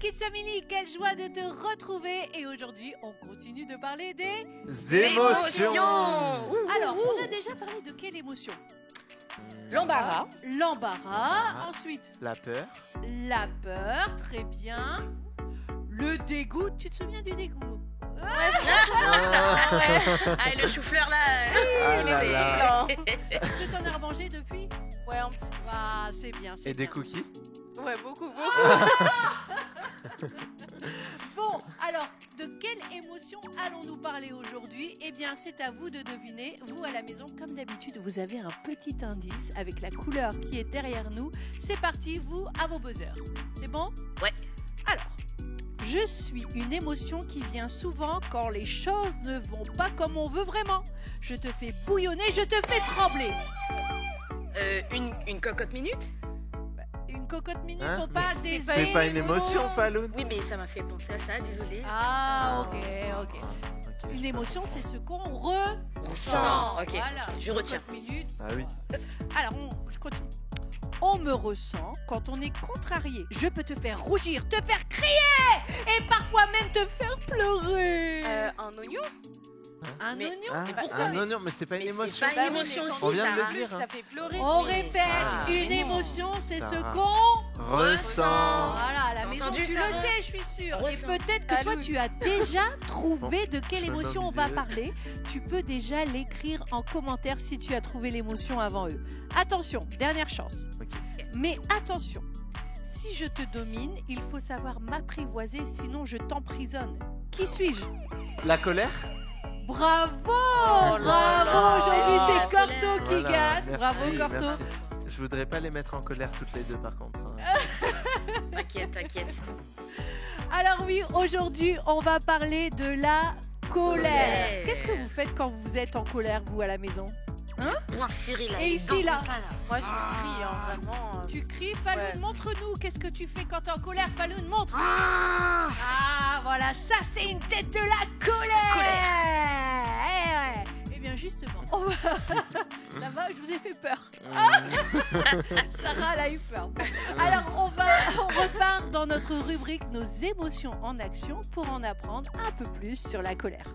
Kids Family, quelle joie de te retrouver. Et aujourd'hui, on continue de parler des émotions. Alors, on a déjà parlé de quelle émotion? L'embarras. L'embarras. Ensuite, la peur. La peur, très bien. Le dégoût, tu te souviens du dégoût? Ah, et le chou-fleur là, il était blanc. Est-ce que tu en as remangé depuis? Ouais, un peu. Ah, c'est bien. Et des cookies? Ouais, beaucoup. Bon, alors, de quelle émotion allons-nous parler aujourd'hui? Eh bien, c'est à vous de deviner. Vous, à la maison, comme d'habitude, vous avez un petit indice avec la couleur qui est derrière nous. C'est parti, vous, à vos buzzers. C'est bon? Ouais. Alors, je suis une émotion qui vient souvent quand les choses ne vont pas comme on veut vraiment. Je te fais bouillonner, je te fais trembler. Une cocotte minute? Une cocotte minute, Hein? on parle des C'est pas une émotion, Falloun? Oui, mais ça m'a fait penser à ça, désolée. Ah, ok. Une émotion, c'est ce qu'on ressent. Ok, Voilà. je retiens. Cocotte minute. Ah oui. Alors, je continue. On me ressent quand on est contrarié. Je peux te faire rougir, te faire crier et parfois même te faire pleurer. Un oignon? Un mais- oignon? Ah, pourquoi? un oignon, mais c'est pas une Mais émotion. c'est pas une émotion aussi, On vient ça. de le dire. Ça fait pleurer. On Oui. répète, Ah, une mais non. émotion, c'est ce Sarah. qu'on... Ressent. Voilà, à la T'as maison, entendu, tu Sarah? le sais, je suis sûre. Et Ressent. peut-être que toi, Allô. tu as déjà trouvé de quelle je vais émotion on va m'amuser. parler. Tu peux déjà l'écrire en commentaire si tu as trouvé l'émotion avant eux. Attention, dernière chance. Ok. Mais attention, si je te domine, il faut savoir m'apprivoiser, sinon je t'emprisonne. Qui suis-je? La colère? Bravo! là Bravo! là. Aujourd'hui, Ah, c'est Corto qui Voilà, gagne. merci, Bravo, Corto. merci. Je voudrais pas les mettre en colère toutes les deux, par contre. hein. T'inquiète. Alors oui, aujourd'hui, on va parler de la colère. Colère. Qu'est-ce que vous faites quand vous êtes en colère, vous, à la maison? Moi, Cyril, là, Et il ici, danse là. comme ça, Moi, je crie, vraiment. Tu cries, Falloun, Ouais. montre-nous. Qu'est-ce que tu fais quand t'es en colère, Falloun, montre. Ah, voilà, ça, c'est une tête de la colère. Eh bien, justement, ça va, je vous ai fait peur. Sarah, elle a eu peur. Bon. Alors, on repart dans notre rubrique Nos émotions en action pour en apprendre un peu plus sur la colère.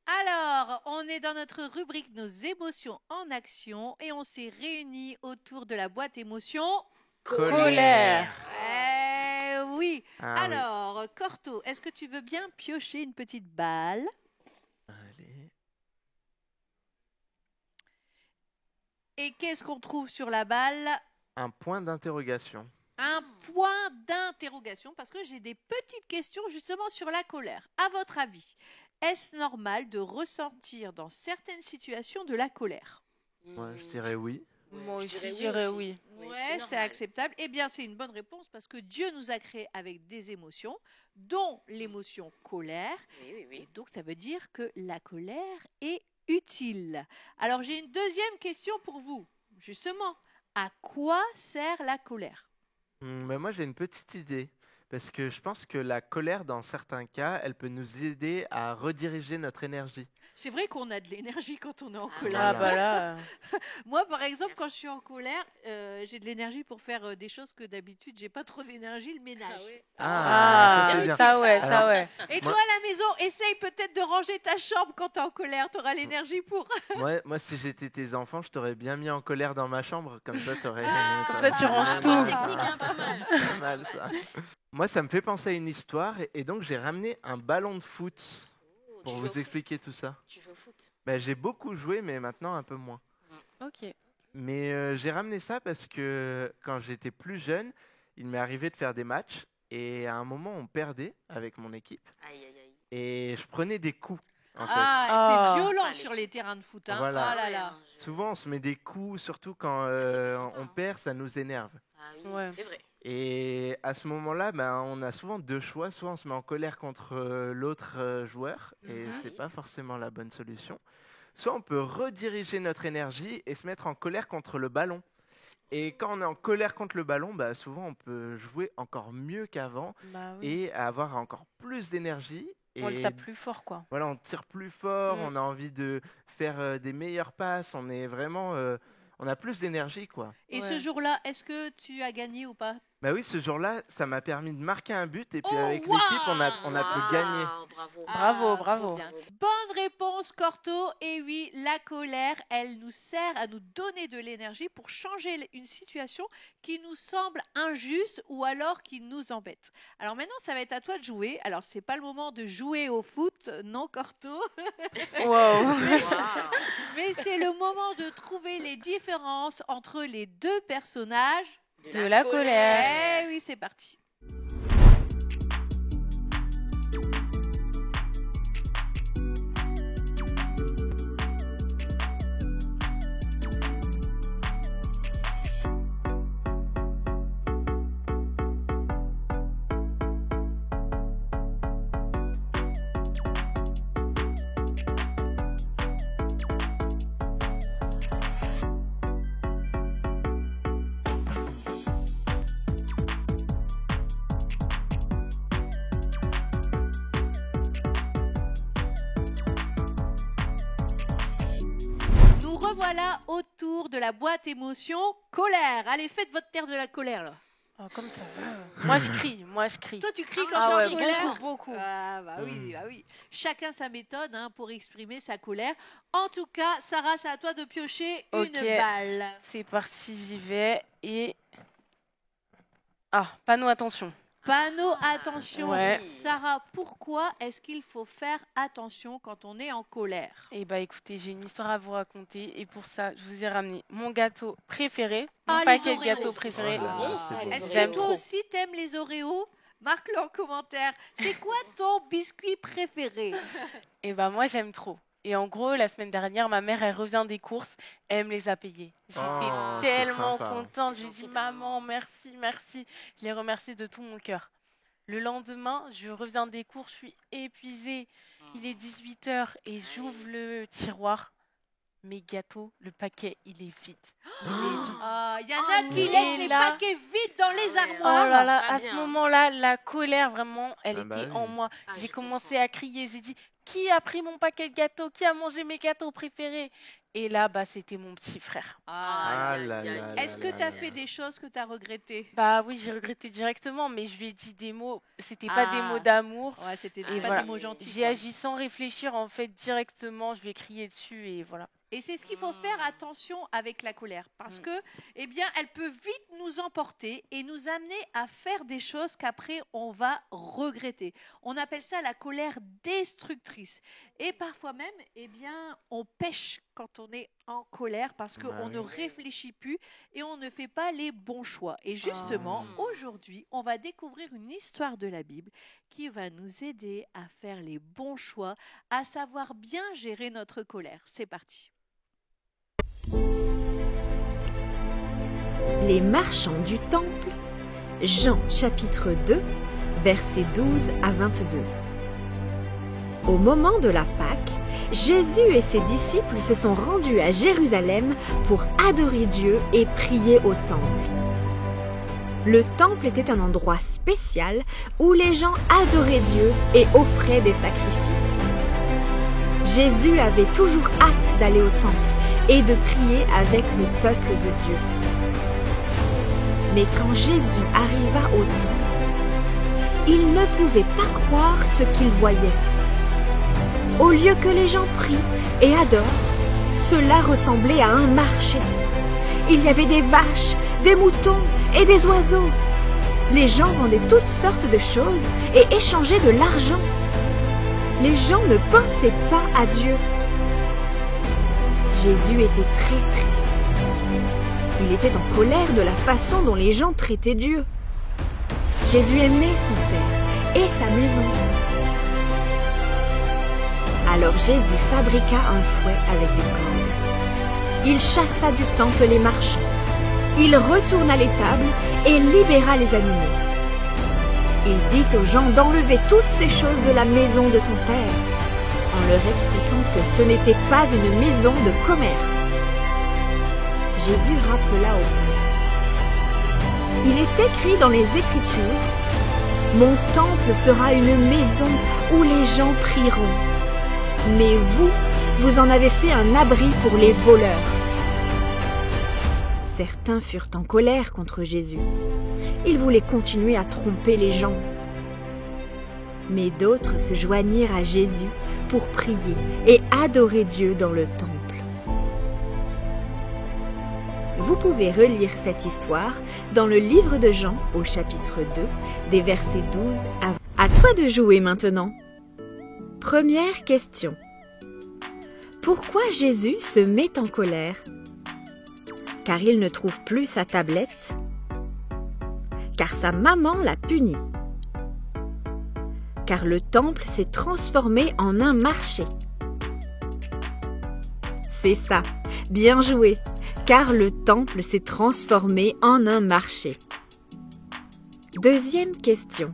Alors, on est dans notre rubrique Nos émotions en action et on s'est réunis autour de la boîte émotions. Colère. Eh oui. Ah oui. Alors, Corto, est-ce que tu veux bien piocher une petite balle? Allez. Et qu'est-ce qu'on trouve sur la balle? Un point d'interrogation. Un point d'interrogation parce que j'ai des petites questions justement sur la colère. À votre avis, est-ce normal de ressentir dans certaines situations de la colère? Moi, je dirais oui. Moi aussi, je je dirais dirais oui oui. Oui, Ouais, c'est c'est normal. acceptable. Eh bien, c'est une bonne réponse parce que Dieu nous a créés avec des émotions, dont l'émotion colère. Et Oui. donc, ça veut dire que la colère est utile. Alors, j'ai une deuxième question pour vous. Justement, à quoi sert la colère? Mais moi, j'ai une petite idée. Parce que je pense que la colère, dans certains cas, elle peut nous aider à rediriger notre énergie. C'est vrai qu'on a de l'énergie quand on est en Ah, colère. Ah bah là. Moi, par exemple, quand je suis en colère, j'ai de l'énergie pour faire des choses que d'habitude, j'ai pas trop d'énergie, le ménage. Ah, ça, c'est Ah, bien. ça ouais, Alors- ça ouais. Et Moi- toi, à la maison, essaye peut-être de ranger ta chambre quand tu es en colère. Tu auras l'énergie pour. Moi, si j'étais tes enfants, je t'aurais bien mis en colère dans ma chambre. Comme ça, t'aurais. Comme ça, tu ranges tout. Technique, hein, pas mal. Pas mal, ça. Moi, ça me fait penser à une histoire. Et donc, j'ai ramené un ballon de foot pour vous expliquer tout ça. Tu joues au foot. Ben, j'ai beaucoup joué, mais maintenant un peu moins. Ok. Mais j'ai ramené ça parce que quand j'étais plus jeune, il m'est arrivé de faire des matchs. Et à un moment, on perdait avec mon équipe. Aïe. Et je prenais des coups, en fait. Ah, Ah. c'est violent Allez. sur les terrains de foot. Hein. Voilà. Ah là là. Souvent, on se met des coups, surtout quand c'est pas sympa, on hein. perd, ça nous énerve. Ah oui, Ouais. c'est vrai. Et à ce moment-là, ben, on a souvent deux choix. Soit on se met en colère contre l'autre joueur, et c'est pas forcément la bonne solution. Soit on peut rediriger notre énergie et se mettre en colère contre le ballon. Et quand on est en colère contre le ballon, bah, souvent on peut jouer encore mieux qu'avant Bah oui. et avoir encore plus d'énergie. On le Et tape plus fort, quoi. voilà, on tire plus fort, Mm. on a envie de faire des meilleures passes, on est vraiment, on a plus d'énergie, quoi. Et Ouais. ce jour-là, est-ce que tu as gagné ou pas? Bah oui, ce jour-là, ça m'a permis de marquer un but et puis avec wow. l'équipe, on a pu gagner. Bravo. Bravo, trop bravo. bien. Bonne réponse, Corto. Et oui, la colère, elle nous sert à nous donner de l'énergie pour changer une situation qui nous semble injuste ou alors qui nous embête. Alors maintenant, ça va être à toi de jouer. Alors, c'est pas le moment de jouer au foot, non, Corto, Wow. mais c'est le moment de trouver les différences entre les deux personnages. De la colère. Eh oui, c'est parti. Nous revoilà autour de la boîte émotion colère. Allez, faites votre terre de la colère, là. Oh, comme ça. Moi, je crie. Toi, tu cries quand Ah tu es ouais, en colère. beaucoup. Ah bah oui. Chacun sa méthode pour exprimer sa colère. En tout cas, Sarah, c'est à toi de piocher Ok. une balle. C'est parti, j'y vais. Et... Ah, panneau, attention. Panneau, attention. Ouais. Sarah, pourquoi est-ce qu'il faut faire attention quand on est en colère? Eh bah écoutez, j'ai une histoire à vous raconter. Et pour ça, je vous ai ramené mon gâteau préféré. Mon les paquet de Oreos. gâteaux préféré. Oh là là, c'est bon. Est-ce que J'aime toi trop. aussi t'aimes les Oreos? Marque-le en commentaire. C'est quoi ton biscuit préféré? Et bah moi, j'aime trop. Et en gros, la semaine dernière, ma mère, elle revient des courses, elle me les a payés. J'étais Oh, c'est tellement sympa. contente. Je lui ai dit, maman, merci. Je l'ai remerciée de tout mon cœur. Le lendemain, je reviens des courses, je suis épuisée. Il est 18h et j'ouvre le tiroir. Mes gâteaux, le paquet, il est vide. Il est vide. Il y en a qui et laissent les là- paquets vides dans les Oh armoires. là là, pas à ce bien. moment-là, la colère, vraiment, elle Ah bah était oui. en moi. Ah, J'ai je commencé à crier, j'ai dit, qui a pris mon paquet de gâteaux? Qui a mangé mes gâteaux préférés? Et là, bah, c'était mon petit frère. Ah là là. Est-ce que tu as fait des choses que tu as regrettées? Bah oui, j'ai regretté directement, mais je lui ai dit des mots, c'était pas des mots d'amour. Ouais, c'était Et pas voilà. des mots gentils. J'ai quoi. agi sans réfléchir, en fait, directement, je lui ai crié dessus et voilà. Et c'est ce qu'il faut faire attention avec la colère. Parce que, eh bien, elle peut vite nous emporter et nous amener à faire des choses qu'après, on va regretter. On appelle ça la colère destructrice. Et parfois même, eh bien, on pêche quand on est en colère parce qu'on Bah ne oui. réfléchit plus et on ne fait pas les bons choix. Et justement, aujourd'hui, on va découvrir une histoire de la Bible qui va nous aider à faire les bons choix, à savoir bien gérer notre colère. C'est parti. Les marchands du temple, Jean chapitre 2, versets 12 à 22. Au moment de la Pâque, Jésus et ses disciples se sont rendus à Jérusalem pour adorer Dieu et prier au temple. Le temple était un endroit spécial où les gens adoraient Dieu et offraient des sacrifices. Jésus avait toujours hâte d'aller au temple et de prier avec le peuple de Dieu. Mais quand Jésus arriva au temple, il ne pouvait pas croire ce qu'il voyait. Au lieu que les gens prient et adorent, cela ressemblait à un marché. Il y avait des vaches, des moutons et des oiseaux. Les gens vendaient toutes sortes de choses et échangeaient de l'argent. Les gens ne pensaient pas à Dieu. Jésus était très triste. Il était en colère de la façon dont les gens traitaient Dieu. Jésus aimait son Père et sa maison. Alors Jésus fabriqua un fouet avec des cordes. Il chassa du temple les marchands. Il retourna les tables et libéra les animaux. Il dit aux gens d'enlever toutes ces choses de la maison de son Père, en leur expliquant que ce n'était pas une maison de commerce. Jésus rappela au peuple. Il est écrit dans les Écritures, « Mon temple sera une maison où les gens prieront. Mais vous, vous en avez fait un abri pour les voleurs. » Certains furent en colère contre Jésus. Ils voulaient continuer à tromper les gens. Mais d'autres se joignirent à Jésus pour prier et adorer Dieu dans le temple. Vous pouvez relire cette histoire dans le livre de Jean au chapitre 2, des versets 12 à... À toi de jouer maintenant. Première question. Pourquoi Jésus se met en colère? Car il ne trouve plus sa tablette? Car sa maman l'a puni? Car le temple s'est transformé en un marché? C'est ça, bien joué, car le temple s'est transformé en un marché. Deuxième question.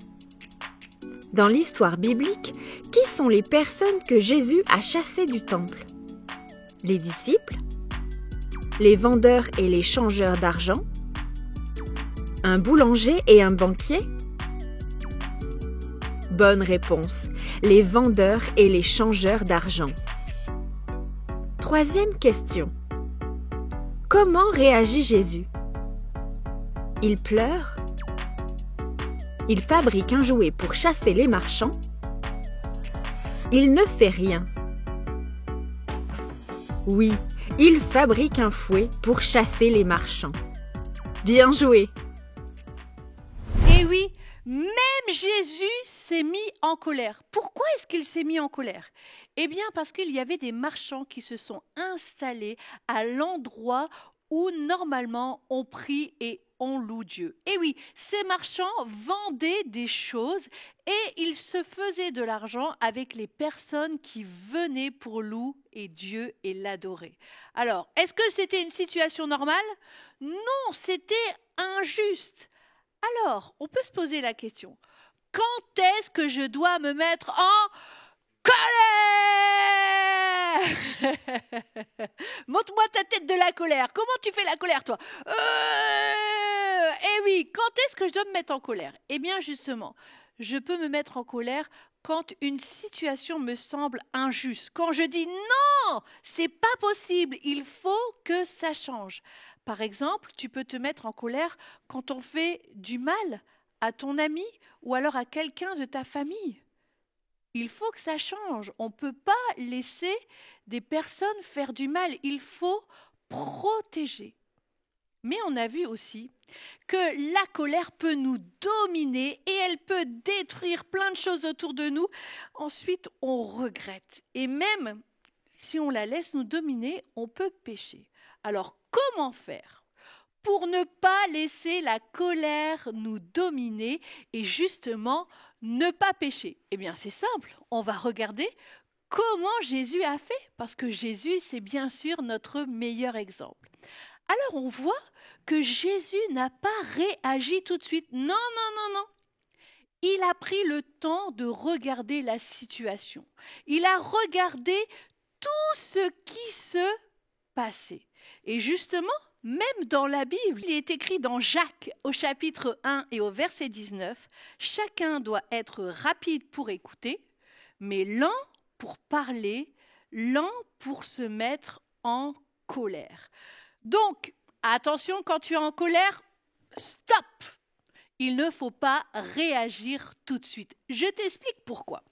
Dans l'histoire biblique, qui sont les personnes que Jésus a chassées du temple? Les disciples? Les vendeurs et les changeurs d'argent? Un boulanger et un banquier? Bonne réponse, les vendeurs et les changeurs d'argent. Troisième question. Comment réagit Jésus? Il pleure? Il fabrique un jouet pour chasser les marchands? Il ne fait rien. Oui, il fabrique un fouet pour chasser les marchands. Bien joué! Et oui, même Jésus s'est mis en colère. Pourquoi est-ce qu'il s'est mis en colère? Eh bien, parce qu'il y avait des marchands qui se sont installés à l'endroit où normalement on prie et on loue Dieu. Et oui, ces marchands vendaient des choses et ils se faisaient de l'argent avec les personnes qui venaient pour louer Dieu et l'adorer. Alors, est-ce que c'était une situation normale? Non, c'était injuste. Alors, on peut se poser la question, quand est-ce que je dois me mettre en colère? Montre-moi ta tête de la colère. Comment tu fais la colère, toi? Eh oui, quand est-ce que je dois me mettre en colère? Eh bien, justement, je peux me mettre en colère quand une situation me semble injuste. Quand je dis non, c'est pas possible, il faut que ça change. Par exemple, tu peux te mettre en colère quand on fait du mal à ton ami ou alors à quelqu'un de ta famille. Il faut que ça change. On ne peut pas laisser des personnes faire du mal. Il faut protéger. Mais on a vu aussi que la colère peut nous dominer et elle peut détruire plein de choses autour de nous. Ensuite, on regrette. Et même si on la laisse nous dominer, on peut pécher. Alors, comment faire pour ne pas laisser la colère nous dominer et justement ne pas pécher? Eh bien, c'est simple. On va regarder comment Jésus a fait, parce que Jésus, c'est bien sûr notre meilleur exemple. Alors, on voit que Jésus n'a pas réagi tout de suite. Non. Il a pris le temps de regarder la situation. Il a regardé tout ce qui se passait. Et justement, même dans la Bible, il est écrit dans Jacques au chapitre 1 et au verset 19, « Chacun doit être rapide pour écouter, mais lent pour parler, lent pour se mettre en colère. » Donc, attention, quand tu es en colère, stop! Il ne faut pas réagir tout de suite. Je t'explique pourquoi.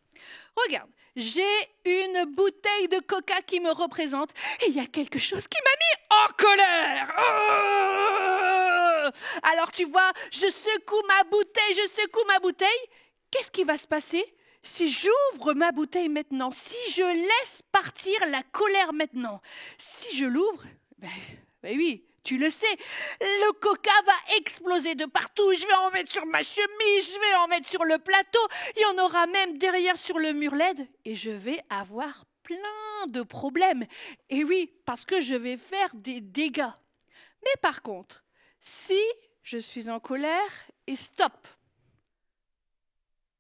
Regarde, j'ai une bouteille de coca qui me représente et il y a quelque chose qui m'a mis en colère. Alors tu vois, je secoue ma bouteille. Qu'est-ce qui va se passer si j'ouvre ma bouteille maintenant? Si je laisse partir la colère maintenant? Si je l'ouvre, ben oui, tu le sais, le coca va exploser de partout. Je vais en mettre sur ma chemise, je vais en mettre sur le plateau. Il y en aura même derrière sur le mur LED. Et je vais avoir plein de problèmes. Et oui, parce que je vais faire des dégâts. Mais par contre, si je suis en colère et stop,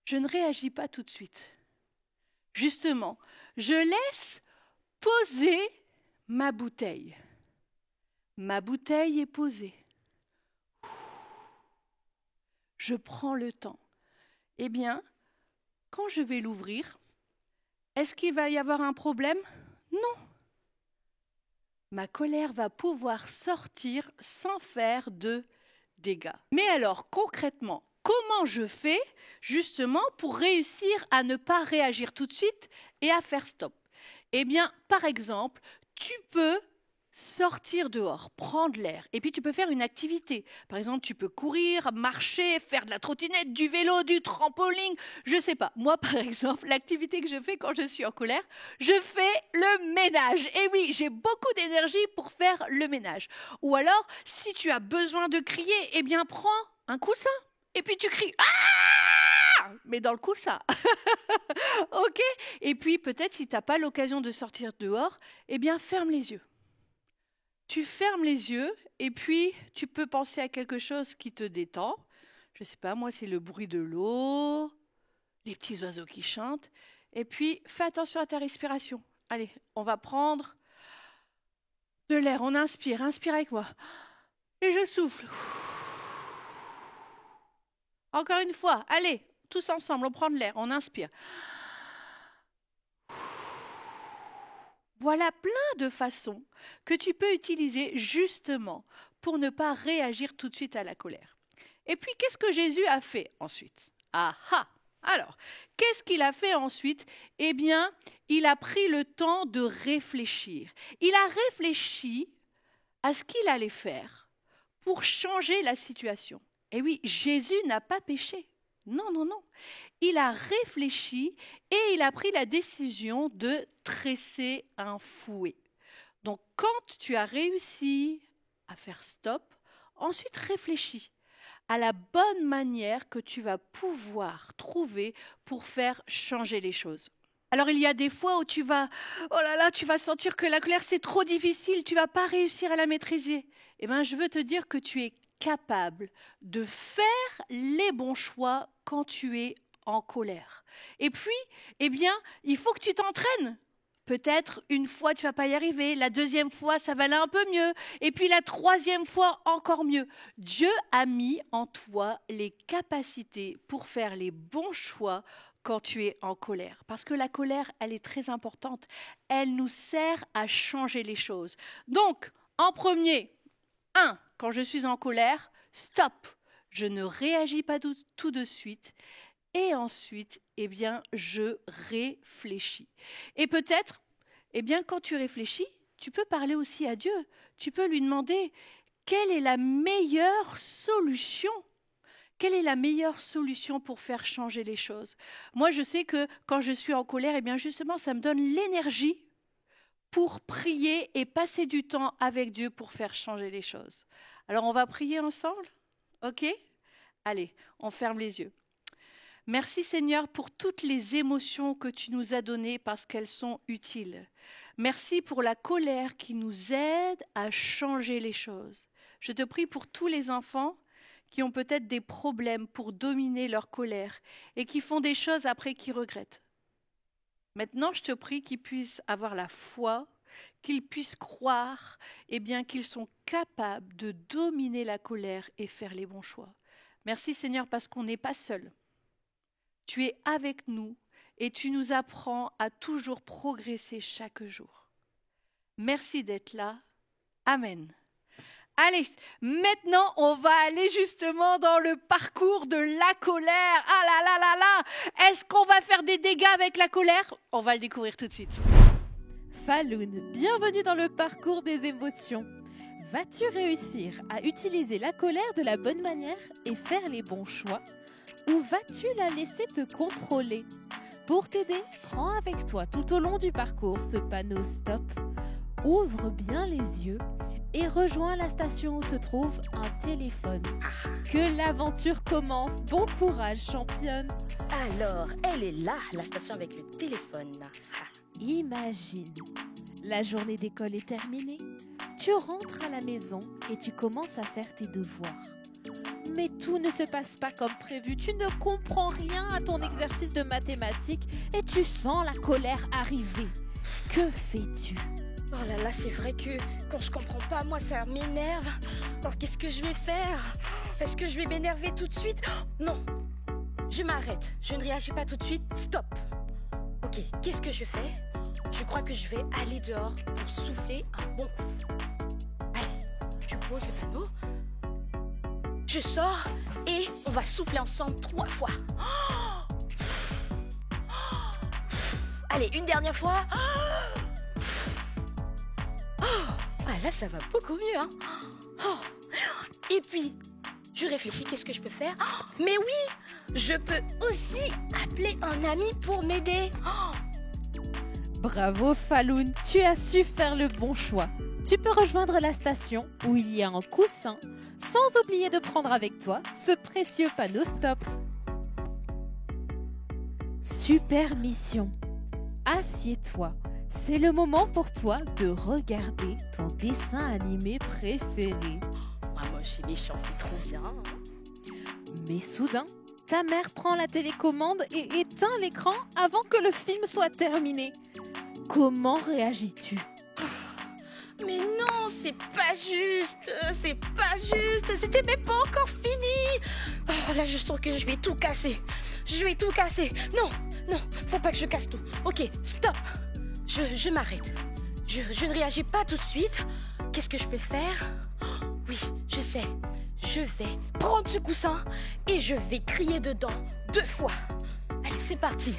je ne réagis pas tout de suite. Justement, je laisse poser ma bouteille. Ma bouteille est posée. Je prends le temps. Eh bien, quand je vais l'ouvrir, est-ce qu'il va y avoir un problème? Non. ma colère va pouvoir sortir sans faire de dégâts. Mais alors, concrètement, comment je fais justement pour réussir à ne pas réagir tout de suite et à faire stop? Eh bien, par exemple, tu peux sortir dehors, prendre l'air, et puis tu peux faire une activité. Par exemple, tu peux courir, marcher, faire de la trottinette, du vélo, du trampoline, je sais pas. Moi, par exemple, l'activité que je fais quand je suis en colère, je fais le ménage. Et oui, j'ai beaucoup d'énergie pour faire le ménage. Ou alors, si tu as besoin de crier, eh bien, prends un coussin, et puis tu cries « Ah !» mais dans le coussin. Ok? Et puis, peut-être, si tu n'as pas l'occasion de sortir dehors, eh bien, ferme les yeux. Tu fermes les yeux et puis tu peux penser à quelque chose qui te détend. Je ne sais pas, moi, c'est le bruit de l'eau, les petits oiseaux qui chantent. Et puis, fais attention à ta respiration. Allez, on va prendre de l'air. On inspire. Inspire avec moi. Et je souffle. Encore une fois. Allez, tous ensemble, on prend de l'air. On inspire. Voilà plein de façons que tu peux utiliser justement pour ne pas réagir tout de suite à la colère. Et puis, qu'est-ce que Jésus a fait ensuite? Ah ah! Alors, qu'est-ce qu'il a fait ensuite? Eh bien, il a pris le temps de réfléchir. Il a réfléchi à ce qu'il allait faire pour changer la situation. Et oui, Jésus n'a pas péché. Non, non, non. Il a réfléchi et il a pris la décision de tresser un fouet. Donc, quand tu as réussi à faire stop, ensuite réfléchis à la bonne manière que tu vas pouvoir trouver pour faire changer les choses. Alors, il y a des fois où tu vas sentir que la colère, c'est trop difficile, tu ne vas pas réussir à la maîtriser. Eh bien, je veux te dire que tu es capable de faire les bons choix quand tu es en colère. Et puis, eh bien, il faut que tu t'entraînes. Peut-être une fois, tu ne vas pas y arriver. La deuxième fois, ça va aller un peu mieux. Et puis la troisième fois, encore mieux. Dieu a mis en toi les capacités pour faire les bons choix quand tu es en colère. Parce que la colère, elle est très importante. Elle nous sert à changer les choses. Donc, en premier, quand je suis en colère, stop. Je ne réagis pas tout de suite. Et ensuite, eh bien, je réfléchis. Et peut-être, eh bien, quand tu réfléchis, tu peux parler aussi à Dieu. Tu peux lui demander quelle est la meilleure solution. Quelle est la meilleure solution pour faire changer les choses? Moi, je sais que quand je suis en colère, eh bien, justement, ça me donne l'énergie pour prier et passer du temps avec Dieu pour faire changer les choses. Alors, on va prier ensemble? Ok? Allez, on ferme les yeux. Merci Seigneur pour toutes les émotions que tu nous as données parce qu'elles sont utiles. Merci pour la colère qui nous aide à changer les choses. Je te prie pour tous les enfants qui ont peut-être des problèmes pour dominer leur colère et qui font des choses après qu'ils regrettent. Maintenant, je te prie qu'ils puissent avoir la foi, qu'ils puissent croire, eh bien, qu'ils sont capables de dominer la colère et faire les bons choix. Merci Seigneur parce qu'on n'est pas seul. Tu es avec nous et tu nous apprends à toujours progresser chaque jour. Merci d'être là. Amen. Allez, maintenant, on va aller justement dans le parcours de la colère. Ah là là là là! Est-ce qu'on va faire des dégâts avec la colère? On va le découvrir tout de suite. Falloun, bienvenue dans le parcours des émotions. Vas-tu réussir à utiliser la colère de la bonne manière et faire les bons choix? Ou vas-tu la laisser te contrôler? Pour t'aider, prends avec toi tout au long du parcours ce panneau stop. Ouvre bien les yeux et rejoins la station où se trouve un téléphone. Que l'aventure commence. Bon courage, championne. Alors, elle est là, la station avec le téléphone. Imagine, la journée d'école est terminée. Tu rentres à la maison et tu commences à faire tes devoirs. Mais tout ne se passe pas comme prévu. Tu ne comprends rien à ton exercice de mathématiques et tu sens la colère arriver. Que fais-tu? Oh là là, c'est vrai que quand je comprends pas, moi, ça m'énerve. Oh, qu'est-ce que je vais faire? Est-ce que je vais m'énerver tout de suite? Non, je m'arrête. Je ne réagis pas tout de suite. Stop. Ok, qu'est-ce que je fais? je crois que je vais aller dehors pour souffler un bon coup. Allez, je pose le panneau. Je sors et on va souffler ensemble 3 fois. Allez, une dernière fois. Là, ça va beaucoup mieux. Hein. Et puis, je réfléchis, qu'est-ce que je peux faire? Mais oui, je peux aussi appeler un ami pour m'aider. Bravo Falloun, tu as su faire le bon choix. Tu peux rejoindre la station où il y a un coussin, sans oublier de prendre avec toi ce précieux panneau stop. Super mission. Assieds-toi. C'est le moment pour toi de regarder ton dessin animé préféré. Moi, chez les méchants, c'est trop bien. Mais soudain, ta mère prend la télécommande et éteint l'écran avant que le film soit terminé. Comment réagis-tu? Mais non, c'est pas juste. C'était même pas encore fini. Là, je sens que je vais tout casser. Non, faut pas que je casse tout. Ok, stop. Je m'arrête. Je ne réagis pas tout de suite. Qu'est-ce que je peux faire? Oui, je sais. Je vais prendre ce coussin et je vais crier dedans 2 fois. Allez, c'est parti.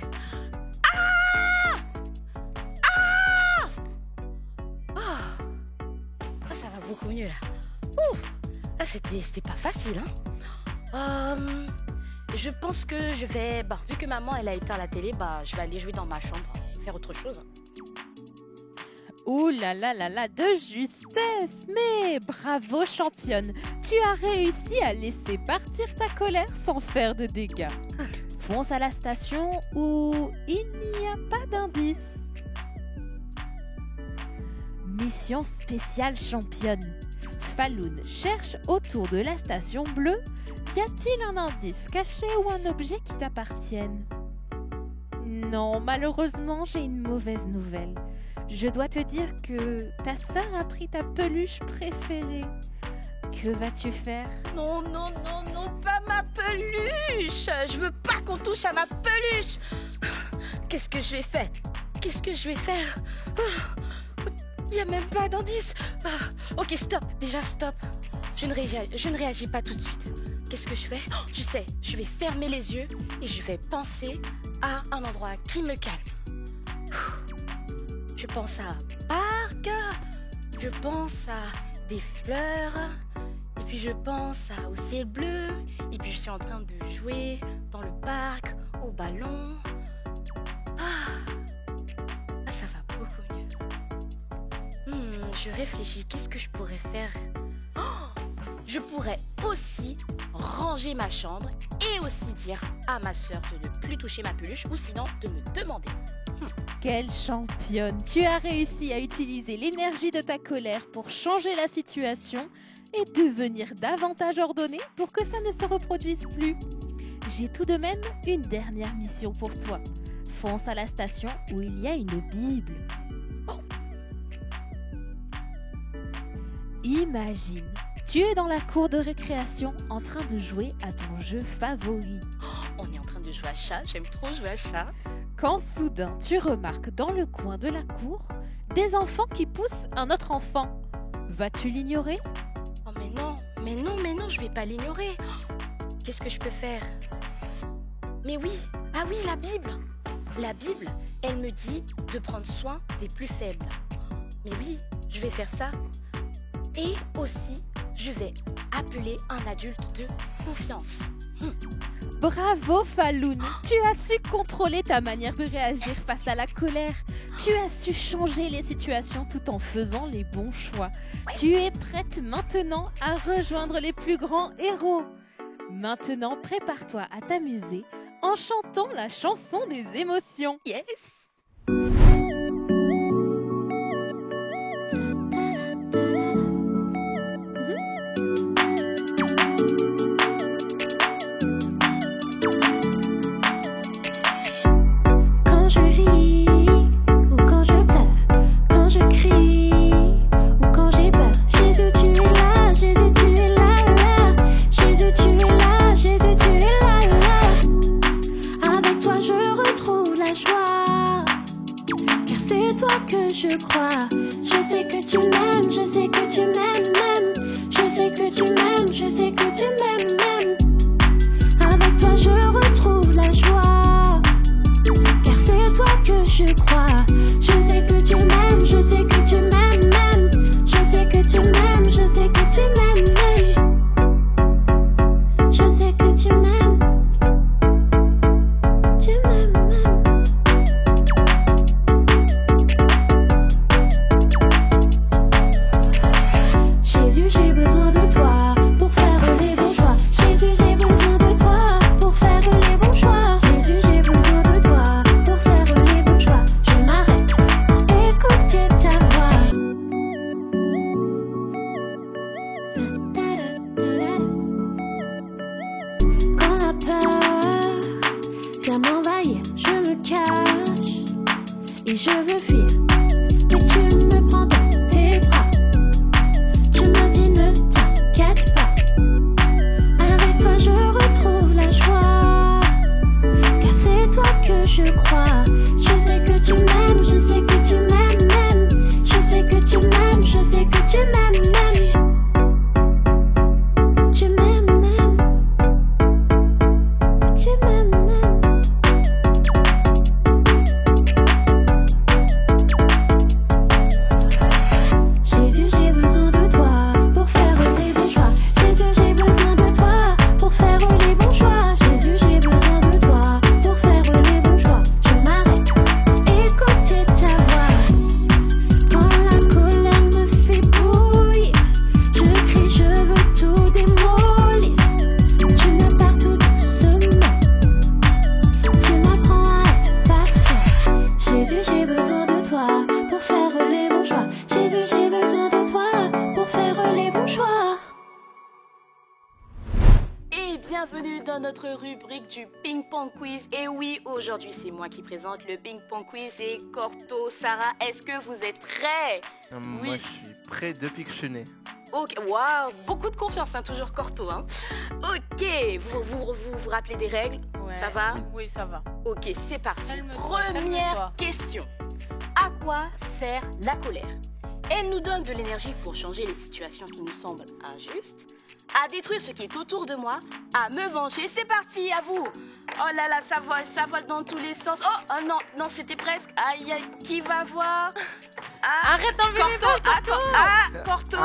Ça va beaucoup mieux là. Là, c'était pas facile, hein. Je pense que je vais... vu que maman, elle a éteint la télé, je vais aller jouer dans ma chambre, faire autre chose. Ouh là là là là, de justesse! Mais bravo championne, tu as réussi à laisser partir ta colère sans faire de dégâts. Fonce à la station où il n'y a pas d'indice. Mission spéciale championne. Falloun cherche autour de la station bleue. Y a-t-il un indice caché ou un objet qui t'appartienne? Non, malheureusement, j'ai une mauvaise nouvelle. Je dois te dire que ta sœur a pris ta peluche préférée. Que vas-tu faire? Non, pas ma peluche. Je veux pas qu'on touche à ma peluche. Qu'est-ce que je vais faire? Il n'y a même pas d'indice. Ok, stop. Déjà, stop. Je ne réagis pas tout de suite. Qu'est-ce que je fais? Je sais, je vais fermer les yeux et je vais penser à un endroit qui me calme. Je pense à un parc, je pense à des fleurs, et puis je pense au ciel bleu, et puis je suis en train de jouer dans le parc, au ballon. Ça va beaucoup mieux. Je réfléchis, qu'est-ce que je pourrais faire? Je pourrais aussi ranger ma chambre et aussi dire à ma sœur de ne plus toucher ma peluche ou sinon de me demander. Quelle championne! Tu as réussi à utiliser l'énergie de ta colère pour changer la situation et devenir davantage ordonnée pour que ça ne se reproduise plus. J'ai tout de même une dernière mission pour toi. Fonce à la station où il y a une Bible. Imagine, tu es dans la cour de récréation en train de jouer à ton jeu favori. On est en train de jouer à chat, j'aime trop jouer à chat. Quand soudain tu remarques dans le coin de la cour des enfants qui poussent un autre enfant. Vas-tu l'ignorer? Oh mais non, je vais pas l'ignorer. Qu'est-ce que je peux faire? Mais oui, la Bible. La Bible, elle me dit de prendre soin des plus faibles. Mais oui, je vais faire ça. Et aussi, je vais appeler un adulte de confiance. Bravo Falloun, tu as su contrôler ta manière de réagir face à la colère. Tu as su changer les situations tout en faisant les bons choix. Tu es prête maintenant à rejoindre les plus grands héros. Maintenant, prépare-toi à t'amuser en chantant la chanson des émotions. Yes! Avec toi je retrouve la joie. je veux fuir, mais tu me prends dans tes bras. Tu me dis ne t'inquiète pas, avec toi je retrouve la joie, car c'est toi que je crois. Je sais que tu m'aimes, je sais que tu m'aimes, même. Je sais que tu m'aimes, je sais que tu m'aimes, même. Tu m'aimes, même. Tu m'aimes, même. Jésus, j'ai besoin de toi pour faire les bons choix. Jésus, j'ai besoin de toi pour faire les bons choix. Jésus, j'ai besoin de toi pour faire les bons choix. Je m'arrête, écouter ta voix. Quand la colère me fait bouillir, je crie, je veux tout démolir. Tu me parles tout doucement, tu m'apprends à être patient. Jésus, j'ai besoin de toi pour faire les bons choix. Jésus, j'ai besoin de toi pour faire les bons choix. Et bienvenue dans notre rubrique du Ping Pong Quiz. Et oui, aujourd'hui c'est moi qui présente le Ping Pong Quiz. Et Corto, Sarah, est-ce que vous êtes prêts? Moi, je suis prêt depuis que je suis né. Ok, waouh, beaucoup de confiance, hein, toujours Corto. Hein. Ok, vous rappelez des règles? Ouais. Ça va? Oui, ça va. Ok, c'est parti. Calme-toi, Première calme-toi. question. À quoi sert la colère? Elle nous donne de l'énergie pour changer les situations qui nous semblent injustes, à détruire ce qui est autour de moi, à me venger. C'est parti, à vous. Oh là là, ça vole dans tous les sens. Oh non, c'était presque. Aïe, aïe, qui va voir? Arrête d'enlever les balles, Corto.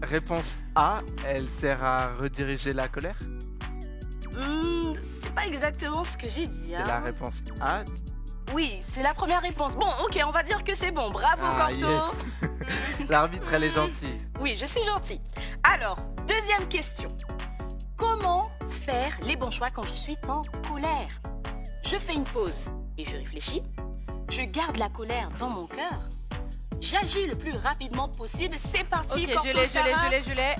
Réponse A, elle sert à rediriger la colère. C'est pas exactement ce que j'ai dit. Hein. C'est la réponse A. Oui, c'est la première réponse. Bon, ok, on va dire que c'est bon. Bravo, Corto. Yes. L'arbitre, elle est gentille. Oui, je suis gentille. Alors, deuxième question. Comment faire les bons choix quand je suis en colère? Je fais une pause et je réfléchis. Je garde la colère dans mon cœur. J'agis le plus rapidement possible. C'est parti, Ok, Corto, je Sarah. l'ai.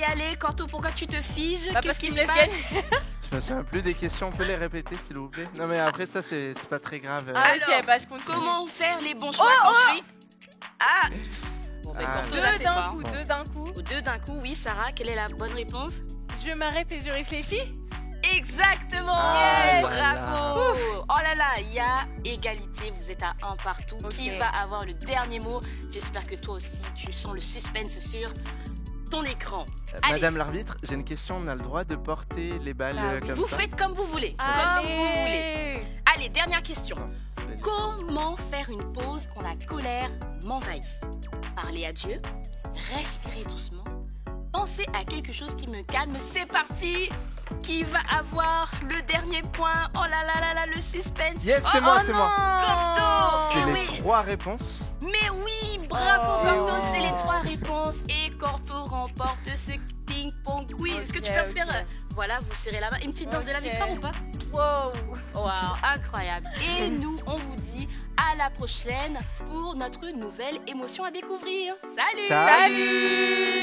Allez, Corto, pourquoi tu te figes? Bah, Qu'est-ce parce qui qu'il se me passe? gagne. Je me souviens plus des questions, on peut les répéter s'il vous plaît? Non mais après ça c'est pas très grave. Ah, Alors, ok, bah je continue. Comment faire les bons choix quand je suis... Ah Bon, ben, Corto, là, c'est toi. Deux d'un coup. Ou deux d'un coup, oui, Sarah, quelle est la bonne réponse? Je m'arrête et je réfléchis. Exactement. Ah, Bravo. Oh là là, il y a égalité, vous êtes à un partout. Ok. Qui va avoir le dernier mot? J'espère que toi aussi, tu sens le suspense sur ton écran. Allez. Madame l'arbitre, j'ai une question, on a le droit de porter les balles Ah oui. comme Vous ça? faites comme vous voulez. Comme vous voulez. Allez, dernière question. Non, je l'ai dit. Comment faire une pause quand la colère m'envahit? Parler à Dieu, respirer doucement, penser à quelque chose qui me calme. C'est parti. Qui va avoir le dernier point? Oh là là là là, le suspense. Yes, c'est moi, c'est moi. Corto. C'est Eh les oui. 3 réponses. Mais oui, bravo Corto, oui. c'est les 3 réponses. Et Corto remporte ce ping-pong quiz. Est-ce que tu peux Ok, faire... ok. Voilà, vous serrez la main. Une petite danse de la Ok. victoire ou pas? Wow. Wow, incroyable. Et nous, on vous dit à la prochaine pour notre nouvelle émotion à découvrir. Salut. Salut.